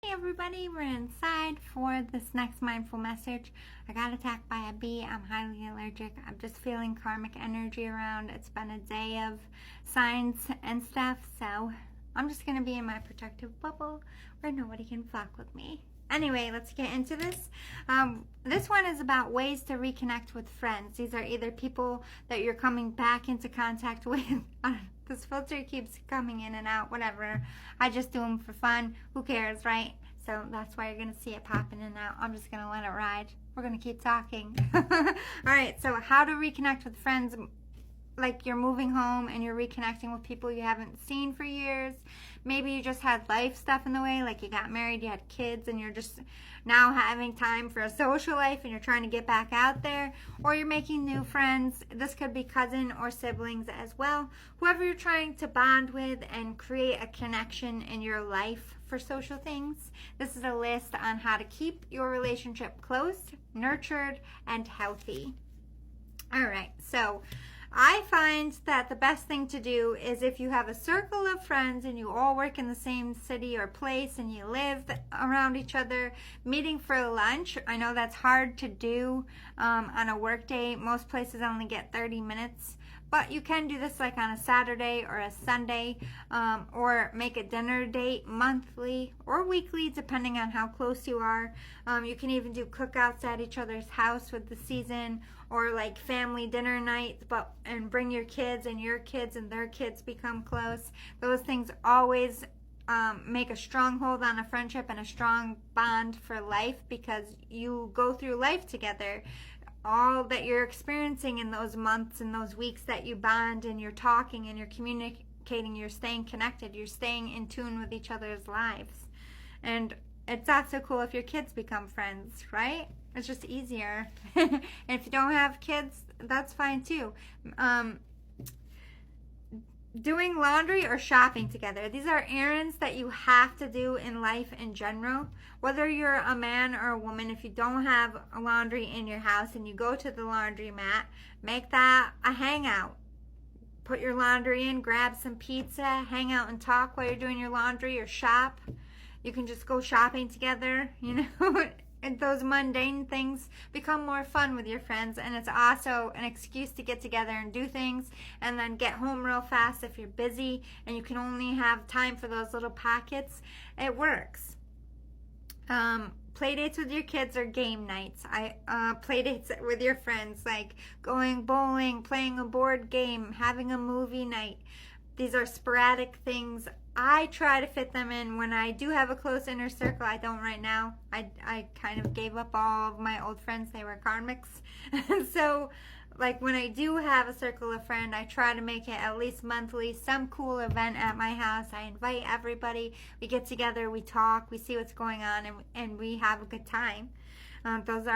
Hey everybody, we're inside for this next mindful message. I got attacked by a bee. I'm highly allergic. I'm just feeling karmic energy around. It's been a day of signs and stuff, so I'm just going to be in my protective bubble where nobody can fuck with me. Anyway, let's get into this. This one is about ways to reconnect with friends. These are either people that you're coming back into contact with. This filter keeps coming in and out, whatever. I just do them for fun. Who cares, right? So that's why you're going to see it pop in and out. I'm just going to let it ride. We're going to keep talking. All right, so how to reconnect with friends. Like you're moving home and you're reconnecting with people you haven't seen for years. Maybe you just had life stuff in the way, like you got married, you had kids, and you're just now having time for a social life and you're trying to get back out there. Or you're making new friends. This could be cousin or siblings as well. Whoever you're trying to bond with and create a connection in your life for social things. This is a list on how to keep your relationship close, nurtured, and healthy. All right, so I find that the best thing to do is if you have a circle of friends and you all work in the same city or place and you live around each other, meeting for lunch. I know that's hard to do on a work day. Most places only get 30 minutes. But you can do this like on a Saturday or a Sunday, or make a dinner date monthly or weekly, depending on how close you are. You can even do cookouts at each other's house with the season, or like family dinner nights, and bring your kids and their kids become close. Those things always make a stronghold on a friendship and a strong bond for life, because you go through life together. All that you're experiencing in those months and those weeks that you bond and you're talking and you're communicating, you're staying connected, you're staying in tune with each other's lives. And it's not so cool if your kids become friends, right? It's just easier. And if you don't have kids, that's fine too. Doing laundry or shopping together. These are errands that you have to do in life in general. Whether you're a man or a woman, if you don't have a laundry in your house and you go to the laundromat, make that a hangout. Put your laundry in, grab some pizza, hang out and talk while you're doing your laundry, or shop. You can just go shopping together, and those mundane things become more fun with your friends, and it's also an excuse to get together and do things and then get home real fast if you're busy and you can only have time for those little pockets. It works. Play dates with your kids or game nights. Play dates with your friends, like going bowling, playing a board game, having a movie night. These are sporadic things. I try to fit them in when I do have a close inner circle. I don't right now. I kind of gave up all of my old friends. They were karmics. And so, like, when I do have a circle of friends, I try to make it at least monthly, some cool event at my house. I invite everybody. We get together, we talk, we see what's going on, and we have a good time. Those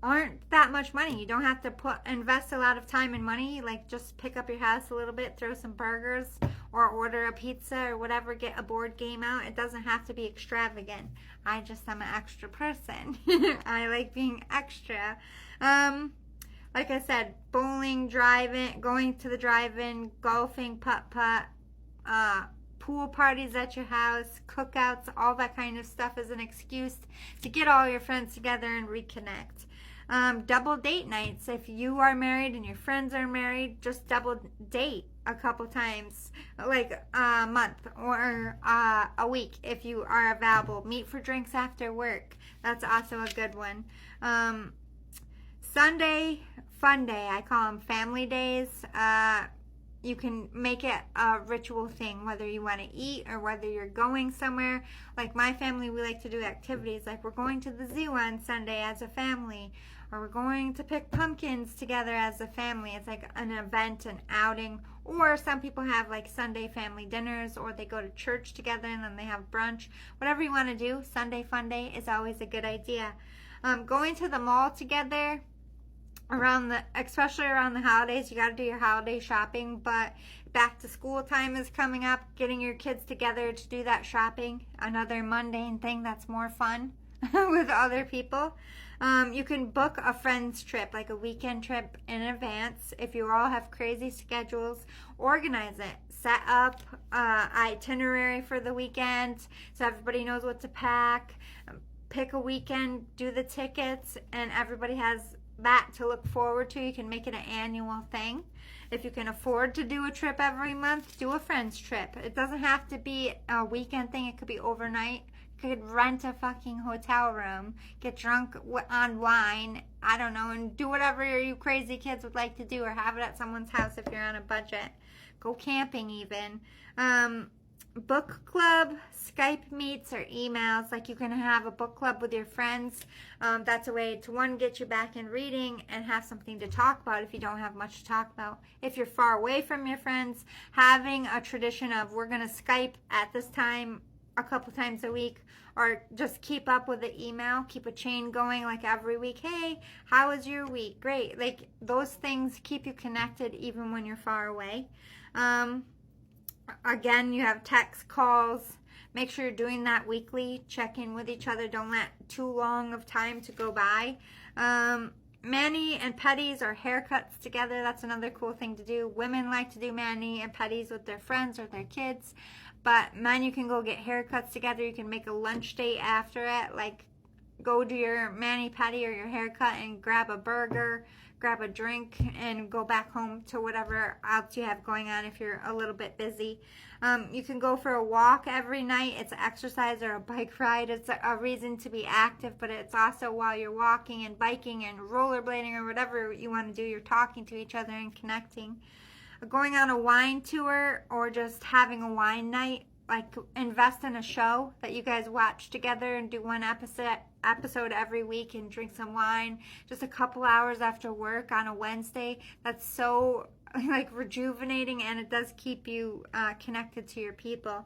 aren't that much money. You don't have to invest a lot of time and money. Like, just pick up your house a little bit, throw some burgers, or order a pizza or whatever, get a board game out. It doesn't have to be extravagant. I just am an extra person. I like being extra. Like I said, bowling, driving, going to the drive-in, golfing, putt-putt, pool parties at your house, cookouts, all that kind of stuff is an excuse to get all your friends together and reconnect. Double date nights. If you are married and your friends are married, just double date a couple times, like a month or a week if you are available. Meet for drinks after work. That's also a good one. Sunday fun day. I call them family days. You can make it a ritual thing, whether you want to eat or whether you're going somewhere. Like my family, we like to do activities like we're going to the zoo on Sunday as a family, or we're going to pick pumpkins together as a family. It's like an event, an outing. Or some people have like Sunday family dinners, or they go to church together and then they have brunch. Whatever you want to do, Sunday fun day is always a good idea. Going to the mall together, especially around the holidays, you got to do your holiday shopping, but back to school time is coming up. Getting your kids together to do that shopping, another mundane thing that's more fun. with other people. You can book a friend's trip, like a weekend trip in advance. If you all have crazy schedules, organize it. Set up itinerary for the weekend so everybody knows what to pack. Pick a weekend, do the tickets, and everybody has that to look forward to. You can make it an annual thing. If you can afford to do a trip every month, do a friend's trip. It doesn't have to be a weekend thing. It could be overnight. You could rent a fucking hotel room, get drunk on wine, I don't know, and do whatever you crazy kids would like to do, or have it at someone's house if you're on a budget. Go camping even. Book club, Skype meets, or emails. Like, you can have a book club with your friends. That's a way to, one, get you back in reading and have something to talk about if you don't have much to talk about. If you're far away from your friends, having a tradition of, we're going to Skype at this time a couple times a week, or just keep up with the email, keep a chain going like every week. Hey, how was your week? Great. Like, those things keep you connected even when you're far away. Again, you have text, calls. Make sure you're doing that weekly. Check in with each other. Don't let too long of time to go by. Mani and pedis, or haircuts together. That's another cool thing to do. Women like to do mani and pedis with their friends or their kids. But men, you can go get haircuts together. You can make a lunch date after it. Like, go to your mani pedi or your haircut and grab a burger, grab a drink, and go back home to whatever else you have going on if you're a little bit busy. You can go for a walk every night. It's an exercise or a bike ride. It's a reason to be active, but it's also while you're walking and biking and rollerblading or whatever you want to do, you're talking to each other and connecting. Going on a wine tour, or just having a wine night. Like, invest in a show that you guys watch together and do one episode every week and drink some wine just a couple hours after work on a Wednesday. That's so, like, rejuvenating, and it does keep you connected to your people.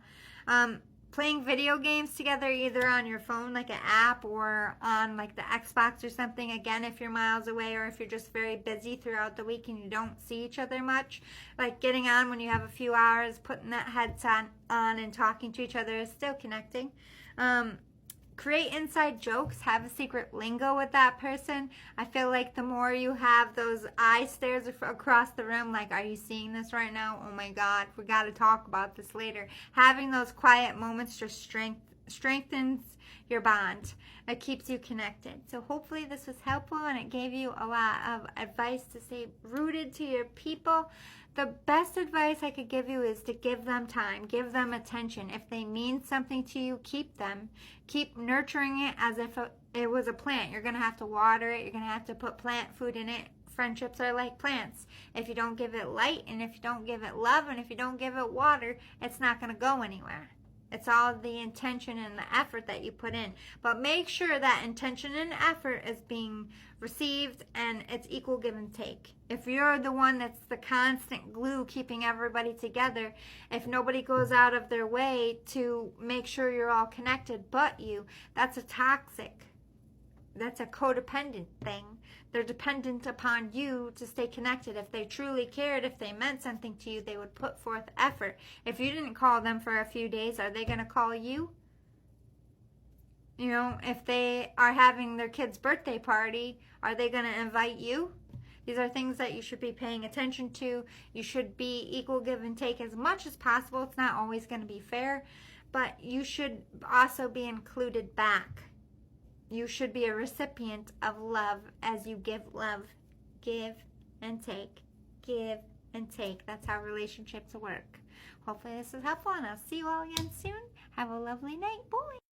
Playing video games together, either on your phone, like an app, or on like the Xbox or something. Again, if you're miles away, or if you're just very busy throughout the week and you don't see each other much, like getting on when you have a few hours, putting that headset on and talking to each other is still connecting. Create inside jokes. Have a secret lingo with that person. I feel like the more you have those eye stares across the room, like, are you seeing this right now? Oh my God, we got to talk about this later. Having those quiet moments just strengthens your bond. It keeps you connected. So hopefully this was helpful and it gave you a lot of advice to stay rooted to your people. The best advice I could give you is to give them time, give them attention. If they mean something to you, keep them. Keep nurturing it as if it was a plant. You're going to have to water it. You're going to have to put plant food in it. Friendships are like plants. If you don't give it light, and if you don't give it love, and if you don't give it water, it's not going to go anywhere. It's all the intention and the effort that you put in. But make sure that intention and effort is being received, and it's equal give and take. If you're the one that's the constant glue keeping everybody together, if nobody goes out of their way to make sure you're all connected but you, that's a toxic. That's a codependent thing. They're dependent upon you to stay connected. If they truly cared, if they meant something to you, they would put forth effort. If you didn't call them for a few days, are they going to call you? You know, if they are having their kid's birthday party, are they going to invite you? These are things that you should be paying attention to. You should be equal give and take as much as possible. It's not always going to be fair, but you should also be included back. You should be a recipient of love as you give love. Give and take. Give and take. That's how relationships work. Hopefully this is helpful, and I'll see you all again soon. Have a lovely night. Bye.